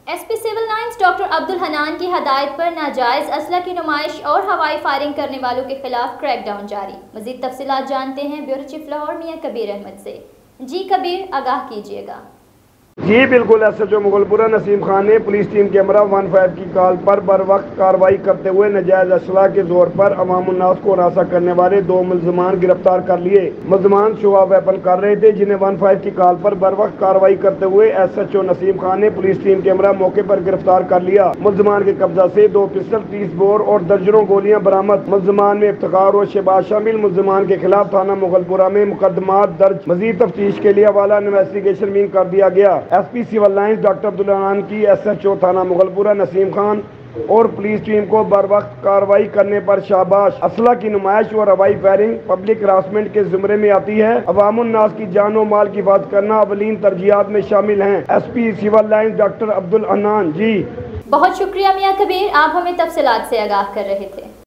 S P civil lines doctor Abdul Hanan کی ہدایت پر ناجائز اسلحہ کی نمائش اور ہوائی فائرنگ کرنے والوں کے خلاف کریک ڈاؤن جاری۔ مزید تفصیلات جانتے ہیں بیورو چیف لاہور میاں کبیر احمد سے۔ جی کبیر، آگاہ کیجیے گا۔ جی بالکل، ایس ایچ او مغل پورہ نسیم خان نے پولیس ٹیم کے ہمراہ 15 کی کال پر بر وقت کارروائی کرتے ہوئے ناجائز اسلحہ کے زور پر عوام الناس کو ہراساں کرنے والے 2 ملزمان گرفتار کر لیے۔ ملزمان شو آف ویپن کر رہے تھے، جنہیں 15 کی کال پر بر وقت کارروائی کرتے ہوئے ایس ایچ او نسیم خان نے پولیس ٹیم کے ہمراہ موقع پر گرفتار کر لیا۔ ملزمان کے قبضہ سے 2 پسٹل، 30 بور اور درجنوں گولیاں برآمد۔ ملزمان میں افتخار اور شہباز شامل۔ ملزمان کے خلاف تھانہ مغل پورہ میں مقدمات درج۔ مزید تفتیش کے لیے حوالہ انویسٹیگیشن ونگ کر دیا گیا۔ S P civil lines doctor Abdul Hanan کی ایس ایچ او تھانہ مغل پورہ نسیم خان اور پولیس ٹیم کو بر وقت کارروائی کرنے پر شاباش۔ اسلحہ کی نمائش اور ہوائی فائرنگ پبلک ہراسمنٹ کے زمرے میں آتی ہے۔ عوام الناس کی جان و مال کی حفاظت کرنا اولین ترجیحات میں شامل ہیں۔ S P civil lines doctor Abdul Hannan. جی بہت شکریہ میاں کبیر، آپ ہمیں تفصیلات سے آگاہ کر رہے تھے۔